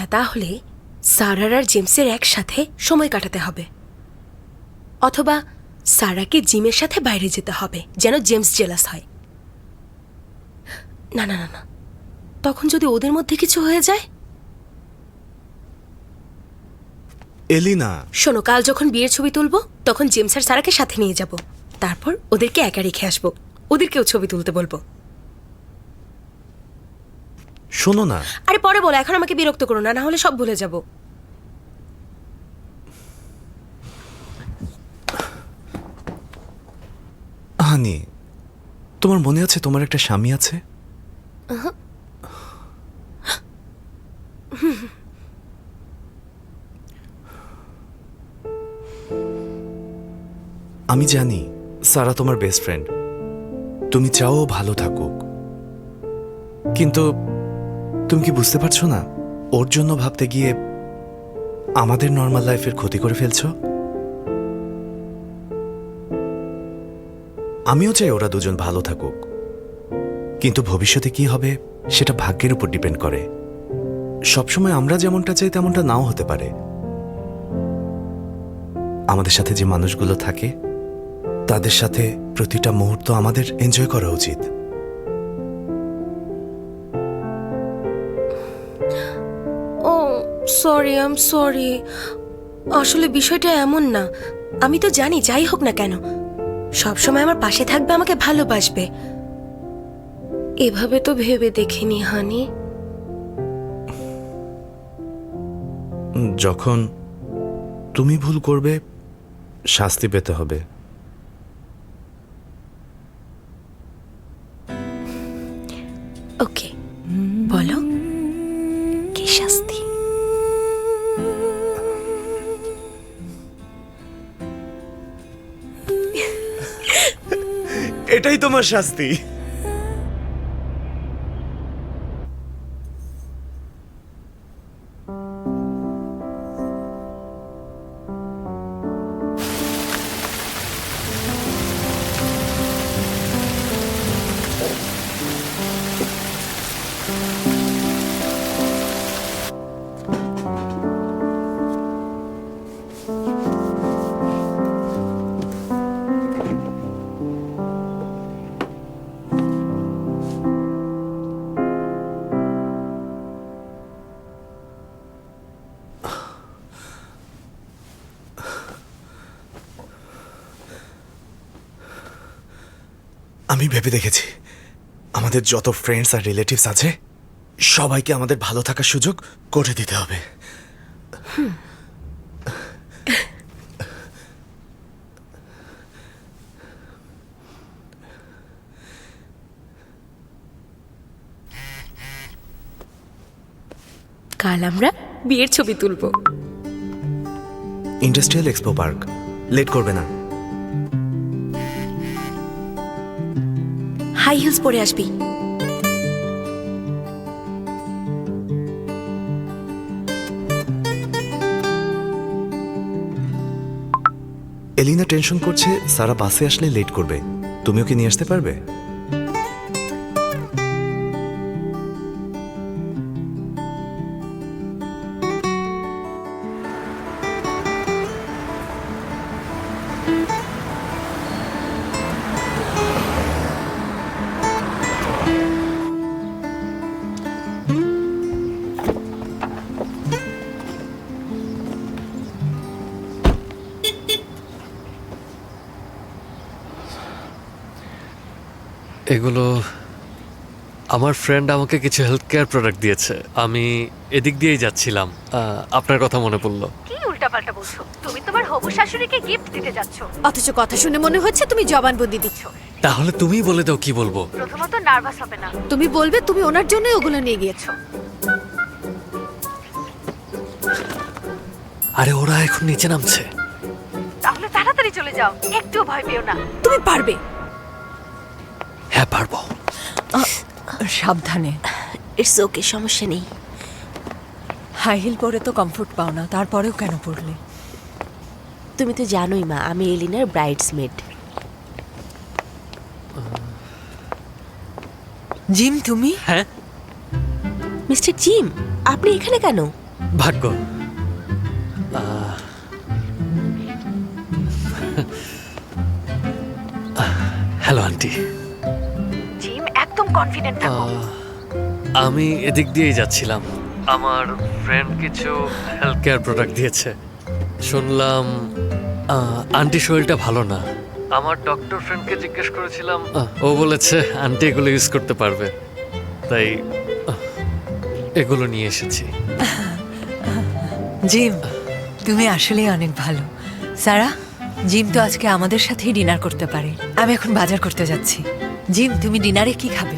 আচ্ছা, তাহলে সারার আর জেমসের একসাথে সময় কাটাতে হবে, অথবা সারাকে জিমের সাথে বাইরে যেতে হবে যেন জেমস জেলাস হয়। না না না না, তখন যদি ওদের মধ্যে কিছু হয়ে যায়। এলিনা, শোনো, কাল যখন বিয়ের ছবি তুলবো তখন জেমস আর সারাকে সাথে নিয়ে যাব, তারপর ওদেরকে একা রেখে আসবো, ওদেরকেও ছবি তুলতে বলবো। শোনো না। আরে পরে বলো, এখন আমাকে বিরক্ত করো না, না হলে সব ভুলে যাব। হানি, তোমার মনে আছে তোমার একটা স্বামী আছে? আমি জানি সারা তোমার বেস্ট ফ্রেন্ড, তুমি চাও ও ভালো থাকুক, কিন্তু তুমি কি বুঝতে পারছো না ওর জন্য ভাবতে গিয়ে আমাদের নর্মাল লাইফের ক্ষতি করে ফেলছো? আমিও চাই ওরা দুজন ভালো থাকুক, কিন্তু ভবিষ্যতে কি হবে সেটা ভাগ্যের উপর ডিপেন্ড করে। সবসময় আমরা যেমনটা চাই তেমনটা নাও হতে পারে। আমাদের সাথে যে মানুষগুলো থাকে তাদের সাথে প্রতিটা মুহূর্ত আমাদের এনজয় করা উচিত। ও সরি, আই এম সরি। আসলে বিষয়টা এমন না, আমি তো জানি যাই হোক না কেন সবসময় আমার পাশে থাকবে, আমাকে ভালোবাসবে। এভাবে তো ভেবে দেখিনি হানি। যখন তুমি ভুল করবে শাস্তি পেতে হবে। ওকে, বলো কি শাস্তি? এটাই তোমার শাস্তি। আমি ভেবে দেখেছি আমাদের যত ফ্রেন্ডস আর রিলেটিভস আছে সবাইকে আমাদের ভালো থাকার সুযোগ করে দিতে হবে। কাল আমরা বিয়ের ছবি তুলবো। ইন্ডাস্ট্রিয়াল এক্সপো পার্ক, লেট করবে না। হাই হিলস পরে আসবি। এলিনা টেনশন করছে সারা বাসে আসলে লেট করবে, তুমি ওকে নিয়ে আসতে পারবে? এগুলো আমার ফ্রেন্ড আমাকে কিছু হেলথ কেয়ার প্রোডাক্ট দিয়েছে, আমি এদিক দিয়েই যাচ্ছিলাম, আপনার কথা মনে পড়লো। কি উল্টাপাল্টা বলছো? তুমি তোমার হবু শাশুড়িকে গিফট দিতে যাচ্ছ, অথচ কথা শুনে মনে হচ্ছে তুমি জবানবন্দি দিচ্ছ। তাহলে তুমিই বলে দাও কি বলবো। প্রথমত নার্ভাস হবে না। তুমি বলবে তুমি ওনার জন্যই ওগুলো নিয়ে গিয়েছো। আরে ওরা এখন নিচে নামছে। তাহলে তাড়াতাড়ি চলে যাও, একটুও ভয় পেও না। তুমি পারবে। হ্যাঁ পারবো। সাবধানে। ইটস ওকে, সমস্যা নেই। হাই হিল পরে তো কমফোর্ট পাও না, তারপরেও কেন পরলে? তুমি তো জানোই মা, আমি এলিনার ব্রাইডসমেড। জিম তুমি? হ্যাঁ মিস্টার জিম, আপনি এখানে কেন? ভাগ্য। Hello aunty. জিম, একদম কনফিডেন্ট থাকো। আমি এদিক দিয়েই যাচ্ছিলাম। আমার ফ্রেন্ড কিছু হেলথ কেয়ার প্রোডাক্ট দিয়েছে। শুনলাম আন্টি শরীরটা ভালো না। আমার ডক্টর ফ্রেন্ডকে জিজ্ঞেস করেছিলাম, ও বলেছে আন্টি এগুলো ইউজ করতে পারবে, তাই এগুলো নিয়ে এসেছি। জিম, তুমি আসলেই অনেক ভালো। সারা, জিম তো আজকে আমাদের সাথেই ডিনার করতে পারে। আমি এখন বাজার করতে যাচ্ছি। জিম, তুমি ডিনারে কি খাবে?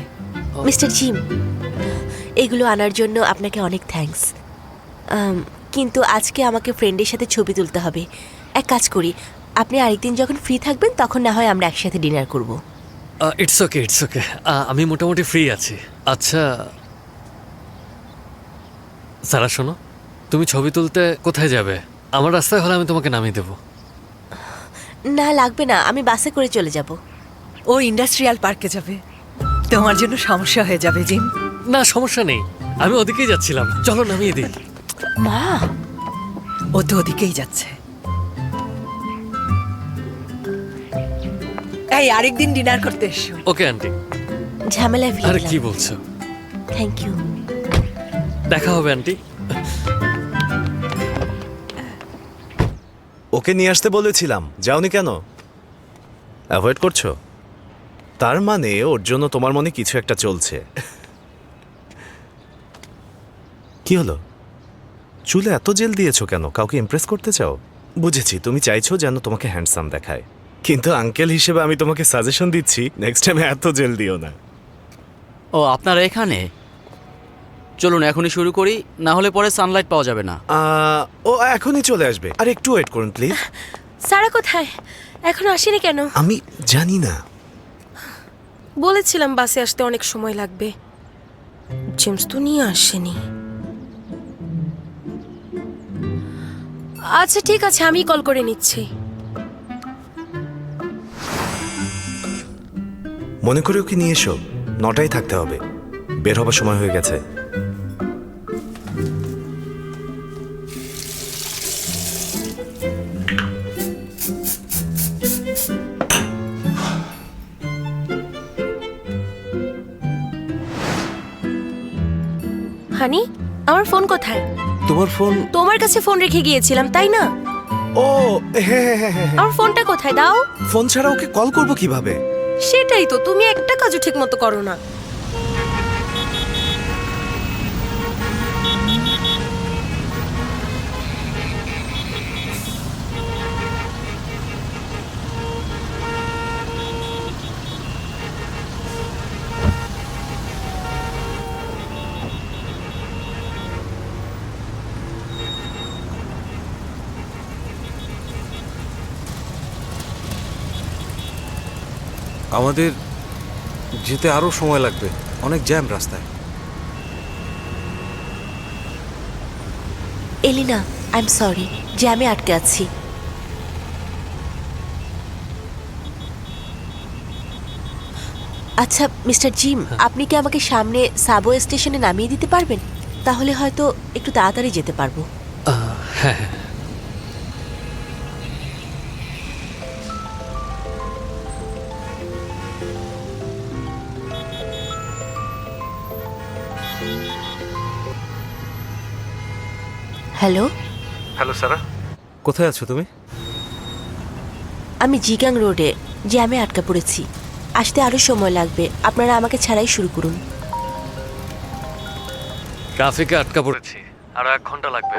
মিস্টার জিম, এগুলো আনার জন্য আপনাকে অনেক থ্যাঙ্কস, কিন্তু আজকে আমাকে ফ্রেন্ডের সাথে ছবি তুলতে হবে। এক কাজ করি, আপনি আরেকদিন যখন ফ্রি থাকবেন তখন না হয় আমরা একসাথে ডিনার করব। It's okay, it's okay. আমি মোটামুটি ফ্রি আছি। আচ্ছা সারা, শোনো, তুমি ছবি তুলতে কোথায় যাবে? আমার রাস্তায় হলে আমি তোমাকে নামিয়ে দেবো। না, লাগবে না, আমি বাসে করে চলে যাব। ও ইন্ডাস্ট্রিয়াল পার্কে যাবে। তোমার জন্য সমস্যা হয়ে যাবে জিম। না, সমস্যা নেই, আমি ওদিকেই যাচ্ছিলাম, চলো নামিয়ে দিই। মা, ও তো ওদিকেই যাচ্ছে। এই, আরেকদিন ডিনার করতে এসো। Okay aunty. ঝামেলায় আরে ফেলে কি বলছো? Thank you. দেখা হবে আন্টি। ওকে নিয়ে আসতে বলেছিলাম, যাওনি কেন? অ্যাভয়েড করছো? তার মানে ওর জন্য তোমার মনে কিছু একটা চলছে। কি হলো? চুলে এত জেল দিয়েছো কেন? কাউকে ইমপ্রেস করতে চাও? বুঝেছি, তুমি চাইছো যেন তোমাকে হ্যান্ডসাম দেখায়, কিন্তু আঙ্কেল হিসেবে আমি তোমাকে সাজেশন দিচ্ছি, নেক্সট টাইম এত জেল দিও না। ও, আপনারা এখানে? চলুন এখনই শুরু করি, না হলে পরে সানলাইট পাওয়া যাবে না। ও এখনই চলে আসবে, আর একটু ওয়েট করুন প্লিজ। সারা কোথায়? এখনো আসেনি কেন? আমি জানি না। বলেছিলাম বাসে আসতে অনেক সময় লাগবে। জেমস তো নিয়ে আসেনি। আচ্ছা ঠিক আছে, আমি কল করে নিচ্ছি। মনে করে ওকে নিয়ে এসো, 9টায় থাকতে হবে, বের হবার সময় হয়ে গেছে। হানি, আমার ফোন কোথায়? তোমার ফোন? তোমার কাছে ফোন রেখে গিয়েছিলাম, তাই না? ও হ্যাঁ হ্যাঁ হ্যাঁ। আমার ফোনটা কোথায়? দাও। ফোন ছাড়া ওকে কল করবো কিভাবে? সেটাই তো, তুমি একটা কাজও ঠিক মতো করো না। আমাদের যেতে আরো সময় লাগবে, অনেক জ্যাম রাস্তায়। এলিনা, আই এম সরি, জ্যামে আটকে আছি। আচ্ছা মিস্টার জিম, আপনি কি আমাকে সামনে সাবওয়ে স্টেশনে নামিয়ে দিতে পারবেন? তাহলে হয়তো একটু তাড়াতাড়ি যেতে পারবো। হ্যাঁ। হ্যালো, হ্যালো সারা, কোথায় আছো তুমি? আমি জিগাং রোডে জ্যামে আটকা পড়েছি। আসতে আরও সময় লাগবে, আপনারা আমাকে ছাড়াই শুরু করুন। ট্রাফিকে আটকা পড়েছি, আরো 1 ঘন্টা লাগবে।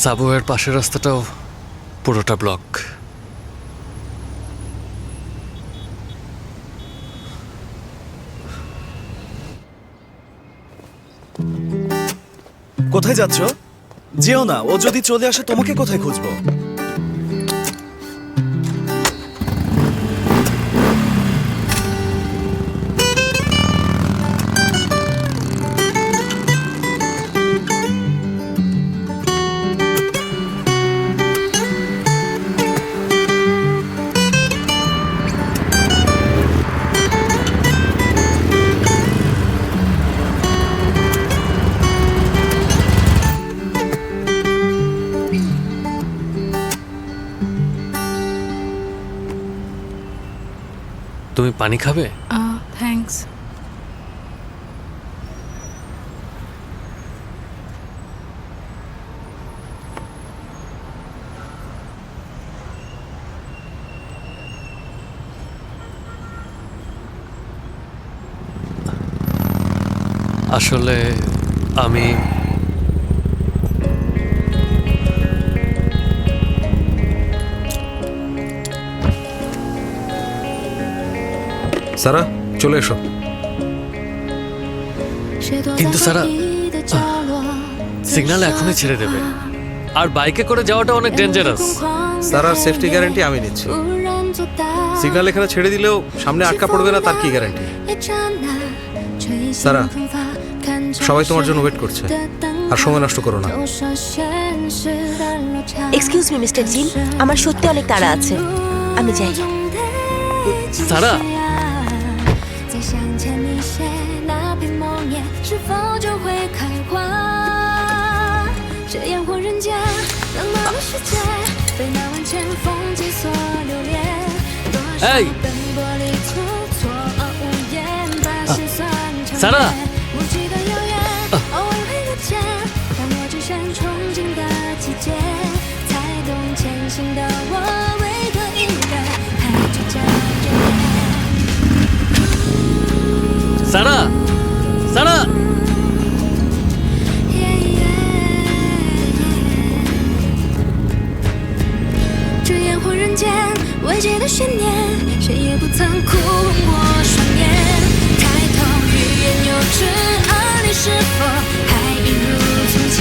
সাবওয়ের পাশের রাস্তাটাও পুরোটা ব্লক। কোথায় যাচ্ছ? যেও না, ও যদি চলে আসে তোমাকে কোথায় খুঁজবো? পানি খাবে? থ্যাঙ্কস। আসলে আমি সারা চলে এসো। কিন্তু সারা সিগন্যাল এখনই ছেড়ে দেবে, আর বাইকে করে যাওয়াটা অনেক ডেঞ্জারাস। সারার সেফটি গ্যারান্টি আমি নিচ্ছি। সিগন্যাল এখানে ছেড়ে দিলেও সামনে আটকা পড়বে না, তার কি গ্যারান্টি? সারা, সবাই তোমার জন্য ওয়েট করছে, আর সময় নষ্ট করো না। এক্সকিউজ মি মিস্টার জিম, আমার সত্যি অনেক তাড়া আছে, আমি যাই। সারা, 再想见你些那片梦魇，是否就会开花？这烟火人间，冷漠的世界，被那万千风景所留恋。多少奔波里出错无言，把心酸成Sara 无期的遥远，偶尔会搁浅，但我只剩憧憬的季节，才懂前行的我为何一人还追着眼。 সারা, সারা, 这烟火人间，未解的悬念，谁也不曾哭红过双眼。抬头欲言又止，而你是否还一如从前？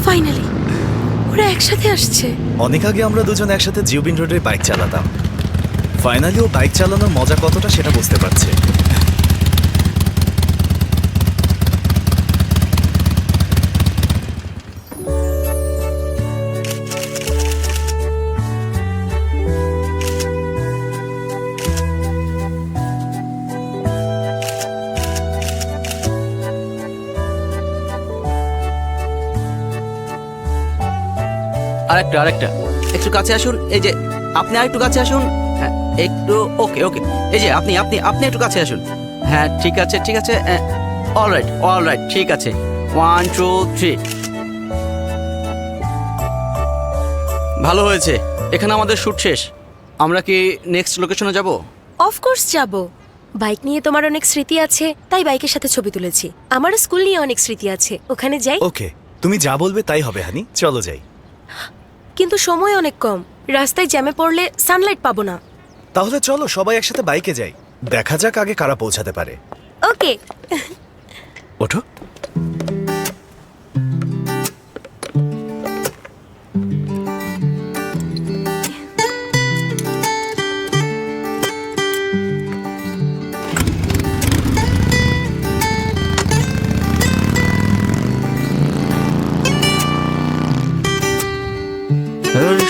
ফাইনালি ওরা একসাথে আসছে। অনেক আগে আমরা দুজন একসাথে জিওবিন রোডে বাইক চালাতাম। ফাইনালি ও বাইক চালানোর মজা কতটা সেটা বুঝতে পারছে। আরেকটা আরেকটা একটু কাছে আসুন। এই যে আপনি আরেকটু কাছে আসুন। হ্যাঁ একটু, ওকে ওকে। এই যে আপনি আপনি আপনি একটু কাছে আসুন। হ্যাঁ ঠিক আছে ঠিক আছে। অলরাইট ঠিক আছে। 1 2 3। ভালো হয়েছে, এখানে আমাদের শ্যুট শেষ। আমরা কি নেক্সট লোকেশনে যাব? অফকোর্স যাব। বাইক নিয়ে তোমার অনেক স্মৃতি আছে, তাই বাইকের সাথে ছবি তুলেছি। আমারও স্কুল নিয়ে অনেক স্মৃতি আছে, ওখানে যাই। ওকে, তুমি যা বলবে তাই হবে হানি, চলো যাই। কিন্তু সময় অনেক কম, রাস্তায় জ্যামে পড়লে সানলাইট পাবো না। তাহলে চলো সবাই একসাথে বাইকে যাই, দেখা যাক আগে কারা পৌঁছাতে পারে। ওকে। ওঠো।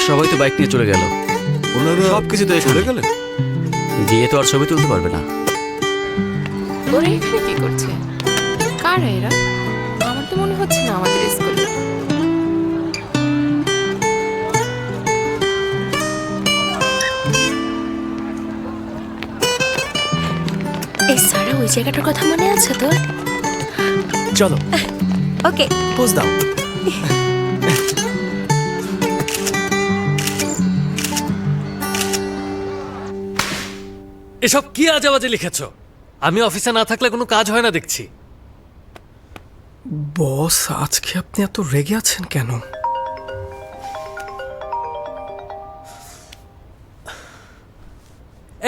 সবাই তো বাইক নিয়ে চলে গেল। ওনারা সবকিছু তো চলে গেলেন। গিয়ে তো আর ছবি তুলতে পারবে না। ওরা এখানে কি করছে? কারা এরা? আমার তো মনে হচ্ছে না আমাদের স্কুল। এই সারা, ওই জায়গাটার কথা মনে আছে তোর? চলো। ওকে, পোজ দাও। এসব কি আজে বাজে লিখেছো? আমি অফিসে না থাকলে কোনো কাজ হয় না দেখছি। বস, আজকে আপনি এত রেগে আছেন কেন?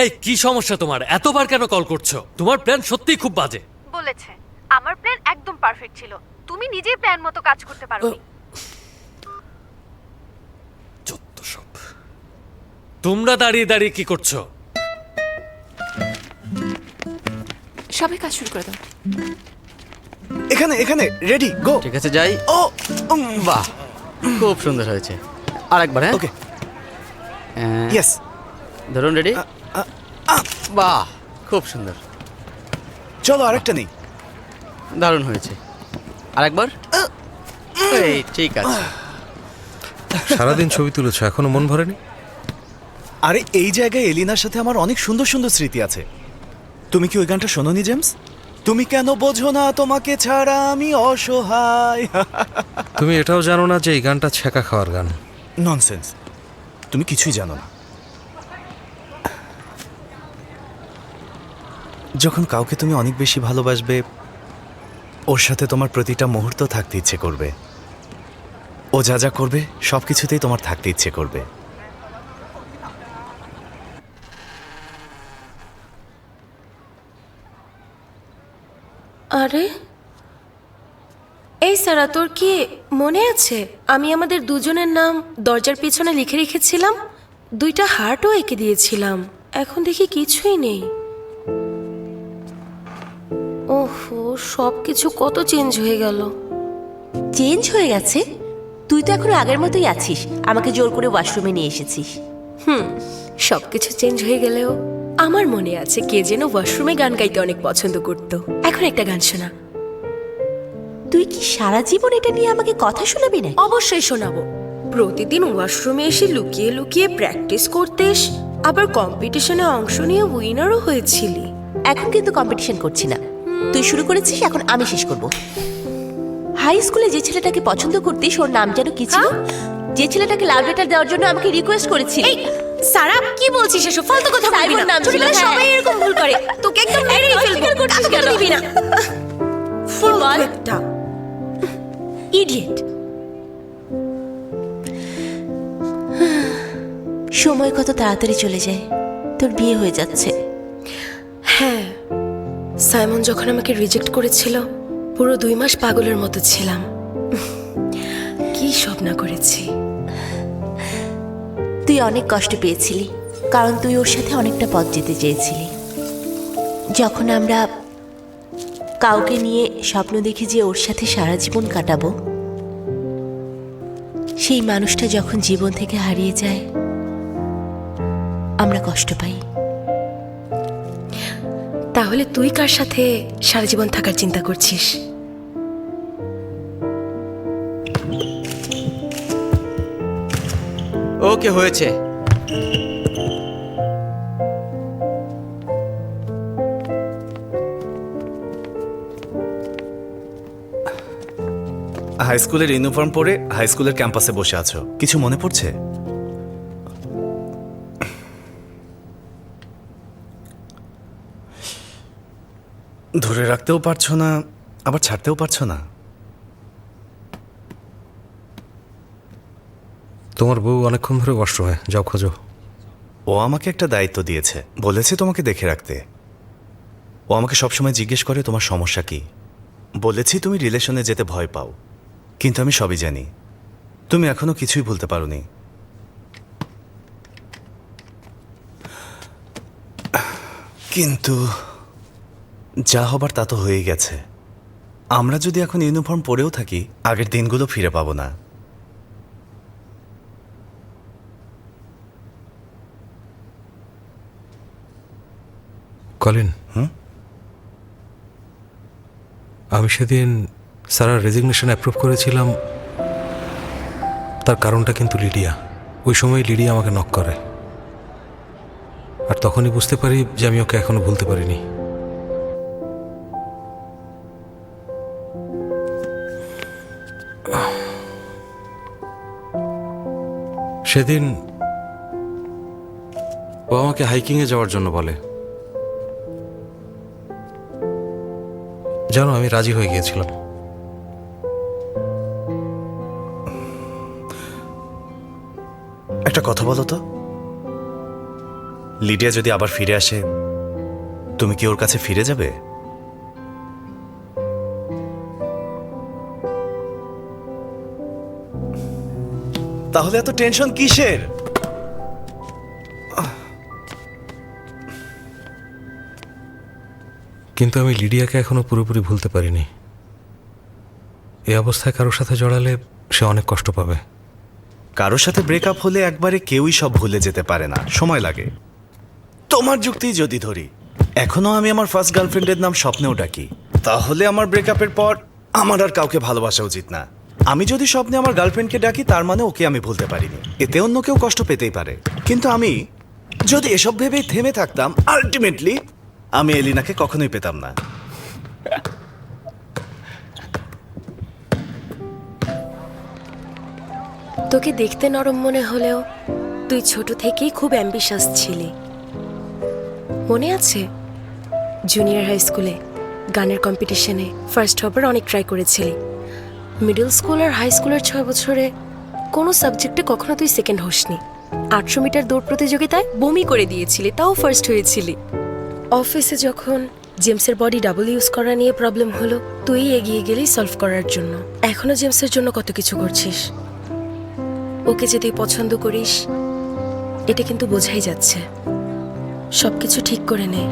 এই কি সমস্যা তোমার? এতবার কেন কল করছো? তোমার প্ল্যান সত্যিই খুব বাজে। বলেছে আমার প্ল্যান একদম পারফেক্ট ছিল, তুমি নিজেই প্ল্যান মতো কাজ করতে পারোনি। যত সব। তোমরা দাঁড়িয়ে দাঁড়িয়ে কি করছো? সবাই কাজ শুরু করে দাও। এখানে এখানে রেডি, গো। ঠিক আছে যাই। ও বাহ, খুব সুন্দর হয়েছে। আরেকবার। হ্যাঁ ওকে, ইয়েস। ধরুন, রেডি। বাহ, খুব সুন্দর, চলো আরেকটা নেই। দারুণ হয়েছে। আরেকবার। এই ঠিক আছে। সারাদিন ছবি তুলেছো, এখনো মন ভরেনি? আরে এই জায়গায় এলিনার সাথে আমার অনেক সুন্দর সুন্দর স্মৃতি আছে। তুমি কি ওই গানটা শোনোনি জেমস? তুমি কেন বোঝো না তোমাকে ছাড়া আমি অসহায়। তুমি এটাও জানো না যে এই গানটা ছ্যাঁকা খাওয়ার গান? ননসেন্স, তুমি কিছুই জানো না। যখন কাউকে তুমি অনেক বেশি ভালোবাসবে, ওর সাথে তোমার প্রতিটা মুহূর্ত থাকতে ইচ্ছে করবে। ও যা যা করবে সব কিছুতেই তোমার থাকতে ইচ্ছে করবে। আরে এই সারা, তোর কি মনে আছে আমি আমাদের দুজনের নাম দরজার পিছনে লিখে রেখেছিলাম? 2টা হার্টও এঁকে দিয়েছিলাম। এখন দেখি কিছুই নেই। ওহো, সব কিছু কত চেঞ্জ হয়ে গেল। চেঞ্জ হয়ে গেছে? তুই তো এখন আগের মতোই আছিস, আমাকে জোর করে ওয়াশরুমে নিয়ে এসেছিস। সবকিছু চেঞ্জ হয়ে গেলেও আমার মনে আছে কে যেন ওয়াশরুমে গান গাইতে অনেক পছন্দ করত। এখন একটা গান শোনা। তুই কি সারা জীবন এটা নিয়ে আমাকে কথা শোনাবি না? অবশ্যই শোনাবো। প্রতিদিন ওয়াশরুমে এসে লুকিয়ে লুকিয়ে প্র্যাকটিস করতিস, আবার কম্পিটিশনে অংশ নিয়ে উইনারও হয়েছিলি। এখন কিন্তু কম্পিটিশন করছি না, তুই শুরু করেছিস, এখন আমি শেষ করব। হাই স্কুলে যে ছেলেটাকে পছন্দ করতিস, ওর নাম যেন কি ছিল? যে ছেলেটাকে লাভ লেটার দেওয়ার জন্য আমাকে রিকোয়েস্ট করেছিল। সারা, কি বলছিস এসব ফালতু কথা? বলবি না, নাম ছিল, ছোটবেলায় হ্যাঁ। সবাই এরকম ভুল করে। তোকে একদম মেরেই ফেলবো। করছিস কেন দিবি না? বল। একটা ইডিয়েট। সময় কত তাড়াতাড়ি চলে যায়। তোর বিয়ে হয়ে যাচ্ছে। হ্যাঁ, সাইমন যখন আমাকে রিজেক্ট করেছিল, পুরো 2 মাস পাগলের মতো ছিলাম। কি সব না করেছি। তুই অনেক কষ্ট পেয়েছিলি, কারণ তুই ওর সাথে অনেকটা পথ যেতে চেয়েছিলি। যখন আমরা কাউকে নিয়ে স্বপ্ন দেখি যে ওর সাথে সারা জীবন কাটাবো, সেই মানুষটা যখন জীবন থেকে হারিয়ে যায়, আমরা কষ্ট পাই। তাহলে তুই কার সাথে সারা জীবন থাকার চিন্তা করছিস? ওকে, হয়েছে। হাই স্কুলের ইউনিফর্ম পরে হাই স্কুলের ক্যাম্পাসে বসে আছো, কিছু মনে পড়ছে? ধরে রাখতেও পারছো না, আবার ছাড়তেও পারছো না। তোমার বউ অনেকক্ষণ ধরে ওয়াশরুমে, যাও খোঁজো। ও আমাকে একটা দায়িত্ব দিয়েছে, বলেছে তোমাকে দেখে রাখতে। ও আমাকে সবসময় জিজ্ঞেস করে তোমার সমস্যা কি। বলেছি তুমি রিলেশনে যেতে ভয় পাও, কিন্তু আমি সবই জানি। তুমি এখনো কিছুই ভুলতে পারোনি। কিন্তু যা হবার তা তো হয়ে গেছে। আমরা যদি এখন ইউনিফর্ম পরেও থাকি, আগের দিনগুলো ফিরে পাবো না। কলিন, আমি সেদিন সারার রেজিগনেশন অ্যাপ্রুভ করেছিলাম, তার কারণটা কিন্তু লিডিয়া। ওই সময় লিডিয়া আমাকে নক করে, আর তখনই বুঝতে পারি যে আমি ওকে এখনো ভুলতে পারিনি। সেদিন ও আমাকে হাইকিংয়ে যাওয়ার জন্য বলে। জানো, আমি রাজি হয়ে গিয়েছিলাম। একটা কথা বলো তো, লিডিয়া যদি আবার ফিরে আসে, তুমি কি ওর কাছে ফিরে যাবে? তাহলে এত টেনশন কিসের? কিন্তু আমি লিডিয়াকে এখনো পুরোপুরি ভুলতে পারিনি। এই অবস্থায় কারোর সাথে জড়ালে সে অনেক কষ্ট পাবে। কারোর সাথে ব্রেকআপ হলে একবারে কেউই সব ভুলে যেতে পারে না, সময় লাগে। তোমার যুক্তি যদি ধরি, এখনো আমি আমার ফার্স্ট গার্লফ্রেন্ডের নাম স্বপ্নেও ডাকি, তাহলে আমার ব্রেকআপের পর আমার আর কাউকে ভালোবাসা উচিত না। আমি যদি স্বপ্নে আমার গার্লফ্রেন্ডকে ডাকি, তার মানে ওকে আমি ভুলতে পারিনি, এতে অন্য কেউ কষ্ট পেতেই পারে। কিন্তু আমি যদি এসব ভেবেই থেমে থাকতাম, আলটিমেটলি আমি এলিনাকে কখনোই পেতাম না। তোকে দেখতে নরম মনে হলেও তুই ছোট থেকেই খুব অ্যাম্বিশাস ছিলি। মনে আছে জুনিয়র হাই স্কুলে গানের কম্পিটিশনে ফার্স্ট হবার অনেক ট্রাই করেছিলি। মিডল স্কুল আর হাই স্কুলের 6 বছরে কোনো সাবজেক্টে কখনো তুই সেকেন্ড হসনি। 800 মিটার দৌড় প্রতিযোগিতায় বমি করে দিয়েছিলি, তাও ফার্স্ট হয়েছিলি। অফিসে যখন জেমসের বডি ডাবল ইউজ করা নিয়ে প্রবলেম হলো, তুই এগিয়ে গেলি সলভ করার জন্য। এখনো জেমসের জন্য কত কিছু করছিস। ওকে যে তুই পছন্দ করিস, এটা কিন্তু বোঝাই যাচ্ছে। সবকিছু ঠিক করে নে।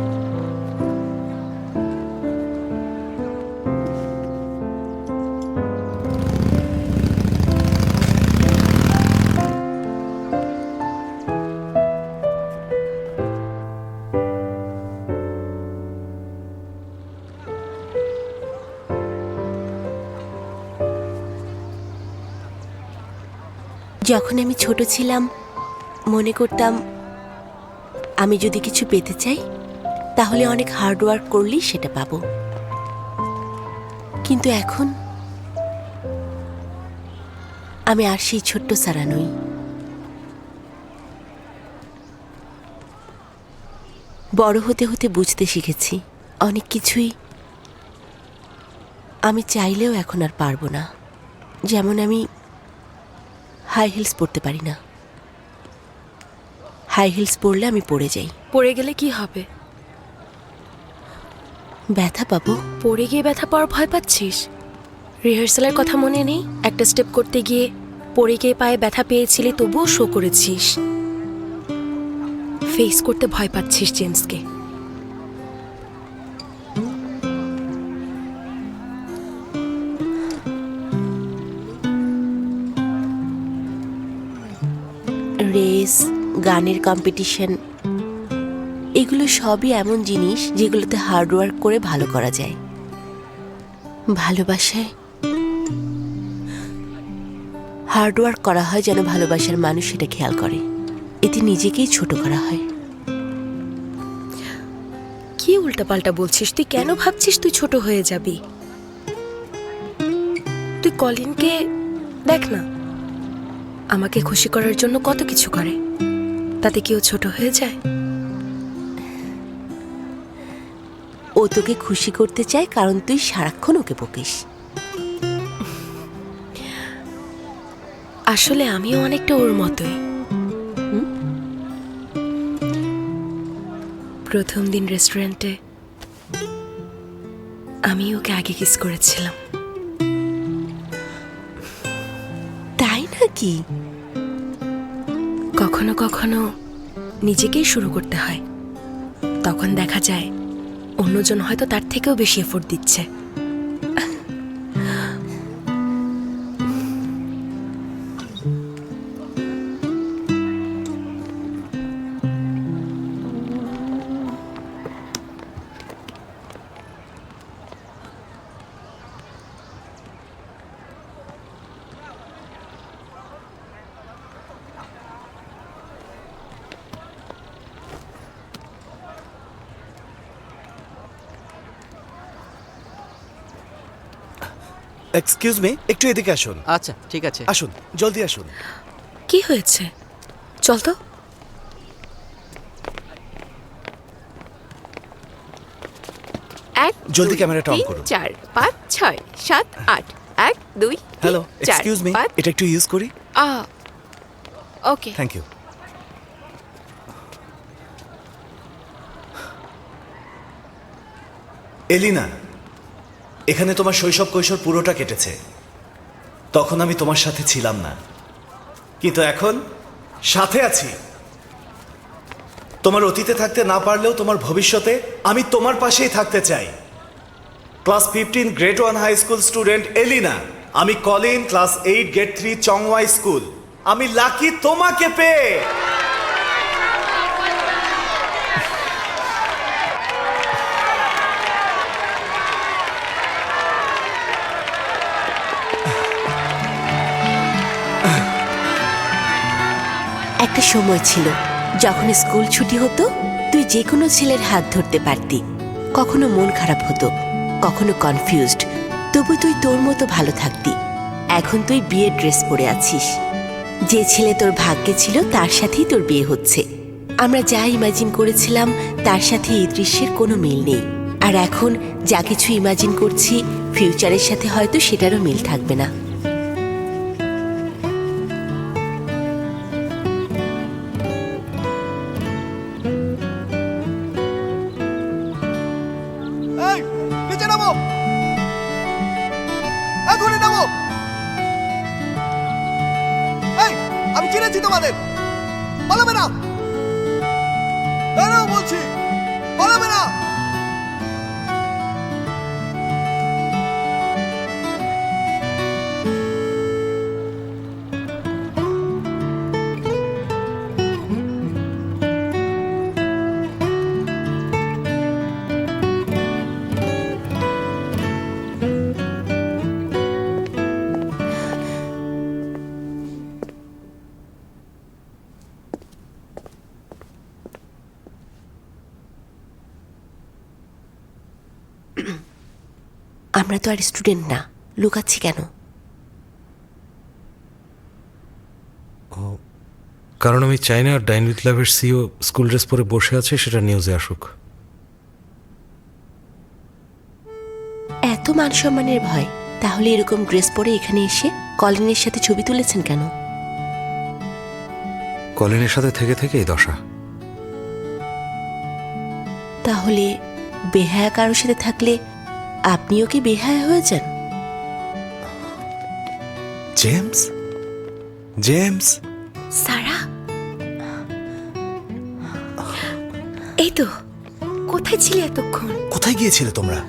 যখন আমি ছোট ছিলাম মনে করতাম আমি যদি কিছু পেতে চাই তাহলে অনেক হার্ড ওয়ার্ক করলেই সেটা পাবো। কিন্তু এখন আমি আর সেই ছোট্ট সারা নই। বড় হতে হতে বুঝতে শিখেছি অনেক কিছুই আমি চাইলেও এখন আর পারবো না। যেমন আমি হাই হিলস পরতে পারি না। হাই হিলস পরলে আমি পড়ে যাই। পড়ে গেলে কি হবে? ব্যথা পাবো। পড়ে গিয়ে ব্যথা পাওয়ার ভয় পাচ্ছিস? রিহার্সালের কথা মনে নেই? একটা স্টেপ করতে গিয়ে পড়ে গিয়ে পায়ে ব্যথা পেয়েছিলি, তবুও শো করেছিস। ফেস করতে ভয় পাচ্ছিস জেমসকে। রেস, গানের কম্পিটিশন, এগুলো সবই এমন জিনিস যেগুলোতে হার্ড ওয়ার্ক করে ভালো করা যায়। ভালোবাসায় হার্ড ওয়ার্ক করা হয় যেন ভালোবাসার মানুষ সেটা খেয়াল করে। এতে নিজেকেই ছোট করা হয়। কি উল্টাপাল্টা বলছিস? তুই কেন ভাবছিস তুই ছোট হয়ে যাবি? তুই কলিনকে দেখ না, আমাকে খুশি করার জন্য কত কিছু করে, তাতে কেউ ছোট হয়ে যায়? ও তোকে খুশি করতে চায় কারণ তুই সারাক্ষণ ওকে বকিস। আসলে আমিও অনেকটা ওর মতোই। প্রথম দিন রেস্টুরেন্টে আমি ওকে আগে কিস করেছিলাম। তাই নাকি? কখনো কখনো নিজেকেই শুরু করতে হয়, তখন দেখা যায় অন্যজন হয়তো তার থেকেও বেশি এফোর্ট দিচ্ছে। এক্সকিউজ মি, একটু এদিকে আসুন। আচ্ছা ঠিক আছে, আসুন, জলদি আসুন। কি হয়েছে? চল তো। এক, জলদি দুই, ক্যামেরাটা অন তিন, করুন। 4, 5, 6, 7, 8, 1, 2, হ্যালো, 4, এক্সকিউজ মি, 5, এটা একটু ইউজ করি। ওকে। Thank you. এলিনা, এখানে তোমার শৈশব কৈশোর পুরোটা কেটেছে। তখন আমি তোমার সাথে ছিলাম না, কিন্তু এখন সাথে আছি। তোমার অতীতে থাকতে না পারলেও তোমার ভবিষ্যতে আমি তোমার পাশেই থাকতে চাই। Class 15 grade 1 high school student Elina. আমি Colin, class 8 grade 3 Chongwai school. আমি লাকি তোমাকে পেয়ে। একটা সময় ছিল যখন স্কুল ছুটি হতো তুই যে কোনো ছেলের হাত ধরতে পারতি। কখনো মন খারাপ হতো, কখনো কনফিউজড, তবু তুই তোর মতো ভালো থাকতি। এখন তুই বিয়ের ড্রেস পরে আছিস। যে ছেলে তোর ভাগ্যে ছিল তার সাথেই তোর বিয়ে হচ্ছে। আমরা যা ইমাজিন করেছিলাম তার সাথে এই দৃশ্যের কোনো মিল নেই। আর এখন যা কিছু ইমাজিন করছি ফিউচারের সাথে হয়তো সেটারও মিল থাকবে না। নিচে নামো, এখনই নামো। এই, আমি চিনেছি তোমাদের, পালাবে না। দাঁড়াও বলছি, পালাবে না। আমরা তো আর স্টুডেন্ট না, লুকাচ্ছি কেন? কারণ আমি চাই না ডাইন উইথ লাভের সিও স্কুল ড্রেস পরে বসে আছে সেটা নিউজে আসুক। এত মান সম্মানের ভয়, তাহলে এরকম ড্রেস পরে এখানে এসে কলিনের সাথে ছবি তুলেছেন কেন? কলিনের সাথে থেকে থেকে এই দশা। তাহলে বেহায়া কারোর সাথে থাকলে আপনিও কি বেহায়া হয়ে যান? জেমস, জেমস, সারা, এই তো। কোথায় ছিলে এতক্ষণ? কোথায় গিয়েছিলে তোমরা?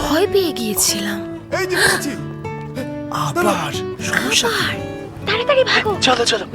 ভয় পেয়ে গিয়েছিলাম। এই যে বলছি, আবার সমস্যা? তাড়াতাড়ি ভাগো। চলো চলো।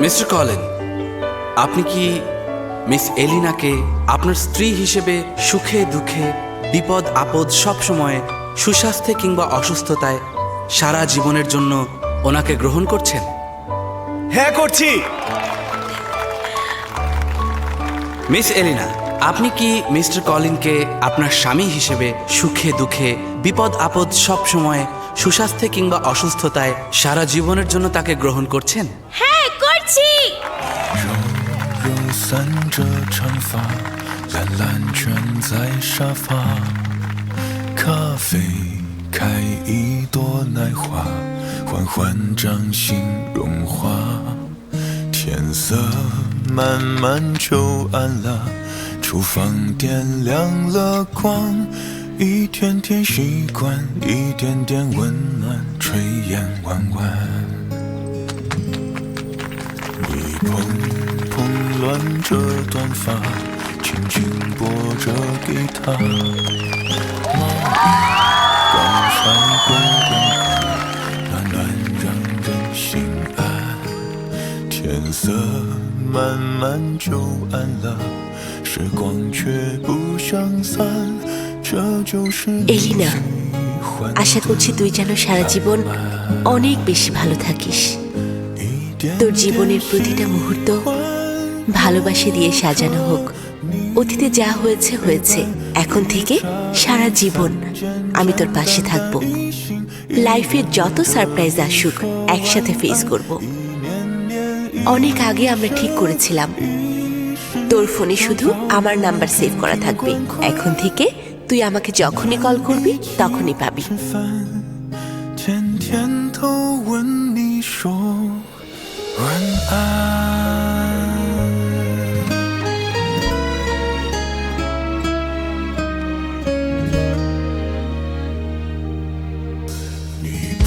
মিস্টার কলিন, আপনি কি মিস এলিনাকে আপনার স্ত্রী হিসেবে সুখে দুঃখে বিপদ আপদ সব সময় সুস্বাস্থ্যে কিংবা অসুস্থতায় সারা জীবনের জন্য ওনাকে গ্রহণ করছেন? হ্যাঁ, করছি। মিস এলিনা, আপনি কি মিস্টার কলিনকে আপনার স্বামী হিসেবে সুখে দুঃখে বিপদ আপদ সব সময় সুস্বাস্থ্যে কিংবা অসুস্থতায় সারা জীবনের জন্য তাকে গ্রহণ করছেন? হ্যাঁ, করছি।散着长发，懒懒蜷在沙发，咖啡开一朵奶花，缓缓掌心融化，天色慢慢就暗了，厨房点亮了光，一天天习惯，一点点温暖，炊烟弯弯，你碰乱着短发，轻轻拨着吉他，梦刚晒过光华，暖暖让人心安。天色慢慢就暗了，时光却不相散，这就是এলিনা, আশা করছি তুই যেন সারা জীবন অনেক বেশি ভালো থাকিস। তোর জীবনের প্রতিটা মুহূর্ত ভালোবাসা দিয়ে সাজানো হোক। অতীতে যা হয়েছে হয়েছে, এখন থেকে সারা জীবন আমি তোর পাশে থাকবো। লাইফের যত সারপ্রাইজ আসুক একসাথে ফেস করব। অনেক আগে আমরা ঠিক করেছিলাম তোর ফোনে শুধু আমার নাম্বার সেভ করা থাকবে। এখন থেকে তুই আমাকে যখনই কল করবি তখনই পাবি।天天都问你说晚安。你蓬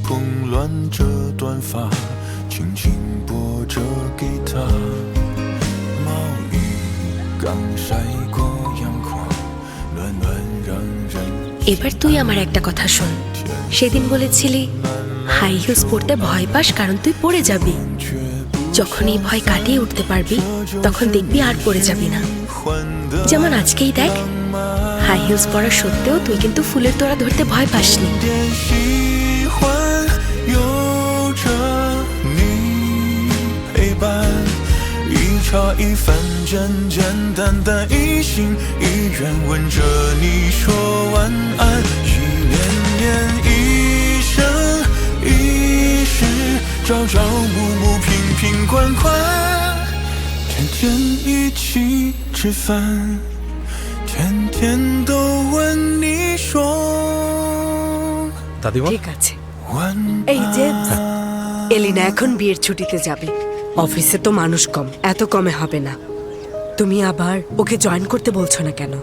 蓬乱着短发，轻轻拨着给他。毛衣刚晒过阳光，暖暖让人。এবার তুই আমার একটা কথা শোন। সেদিন বলেছিলি হাই হিলস পরতে ভয় পাস কারণ তুই পড়ে যাবি। যখন এই ভয় কাটিয়ে উঠতে পারবি তখন দেখবি আর পড়ে যাবি না। যেমন আজকেই দেখ, হাই হিলস পরা সত্ত্বেও তুই কিন্তু ফুলের তোড়া ধরতে ভয় পাসনি।差一份简简单单一心一愿吻着你说晚安，一年年一生一世，朝朝暮暮瓶瓶罐罐，天天一起吃饭，天天都问你说 দাদিমা, ঠিক আছে।晚এই জেমস, এলিনা এখন বিয়ের ছুটিতে যাবে। অফিসে তো মানুষ কম, এত কমে হবে না। তুমি আবার ওকে জয়েন করতে বলছো না কেন?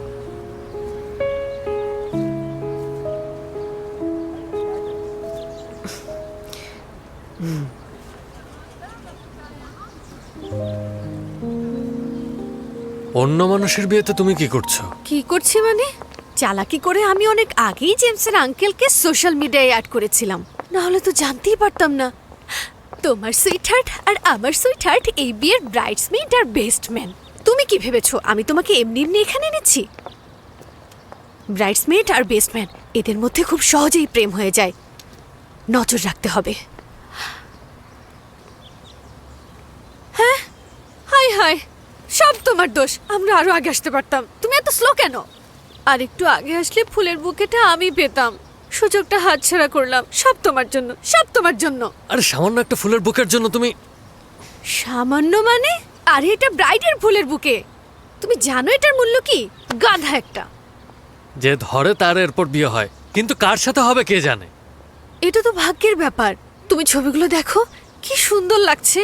অন্য মানুষের বিয়েতে তুমি কি করছো? কি করছি মানে? চালাকি করে আমি অনেক আগেই জেমসের আঙ্কেলকে সোশ্যাল মিডিয়ায় অ্যাড করেছিলাম, না হলে তো জানতেই পারতাম না। তোমার সুইটহার্ট আর আমার সুইটহার্ট এই বিয়ের ব্রাইডসমেড আর বেস্ট ম্যান। তুমি কি ভেবেছো আমি তোমাকে এমনি এমনি এখানে এনেছি? ব্রাইডসমেড আর বেস্ট ম্যান এদের মধ্যে খুব সহজেই প্রেম হয়ে যায়, নজর রাখতে হবে। হ্যাঁ, হাই হাই, সব তোমার দোষ। আমরা আরো আগে আসতে পারতাম, তুমি এত স্লো কেন? আর একটু আগে আসলে ফুলের বুকেটা আমি পেতাম। সুযোগটা হাতছাড়া করলাম। সব তোমার জন্য, সব তোমার জন্য। আরে সামান্য একটা ফুলের বুকের জন্য তুমি? সামান্য মানে? আরে এটা ব্রাইডের ফুলের বুকে, তুমি জানো এটার মূল্য কি? গাধা একটা। যে ধরে তার এরপর বিয়ে হয়, কিন্তু কার সাথে হবে কে জানে। এটা তো ভাগ্যের ব্যাপার। তুমি ছবিগুলো দেখো, কি সুন্দর লাগছে।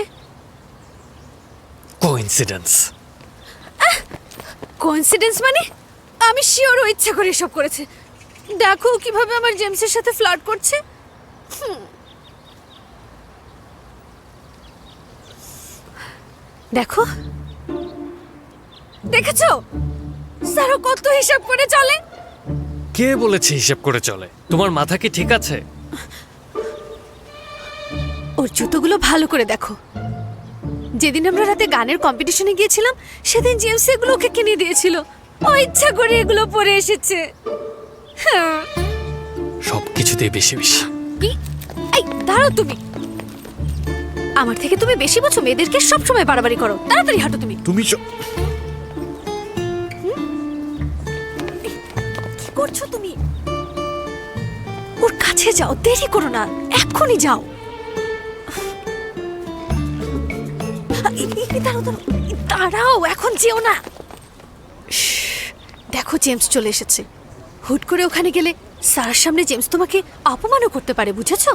কোইন্সিডেন্স। কোইন্সিডেন্স মানে? আমি শিওর ও ইচ্ছা করে এসব করেছে। দেখো কিভাবে আমার জেমসের সাথে ফ্লার্ট করছে। দেখো, দেখেছো স্যারও কত হিসাব করে চলে। কে বলেছে হিসাব করে চলে? তোমার মাথা কি ঠিক আছে? ওর জুতোগুলো ভালো করে দেখো। যেদিন আমরা রাতে গানের কম্পিটিশনে গিয়েছিলাম সেদিন জেমস এগুলো ওকে কিনে দিয়েছিল। ও ইচ্ছা করে এগুলো পরে এসেছে। সবকিছুতেই বেশি বেশি। কি? এই দাঁড়াও তুমি। আমার থেকে তুমি বেশি বোঝো, মেয়েদেরকে সব সময় বাড়াবাড়ি করো। তাড়াতাড়ি হাঁটো তুমি। তুমি কি করছো তুমি? ওর কাছে যাও, দেরি করো না, এক্ষুনি যাও। দাঁড়াও দাঁড়াও দাঁড়াও, এখন যেও না। দেখো জেমস চলে এসেছে। হুট করে ওখানে গেলে সারার সামনে জেমস তোমাকে অপমানও করতে পারে, বুঝেছো?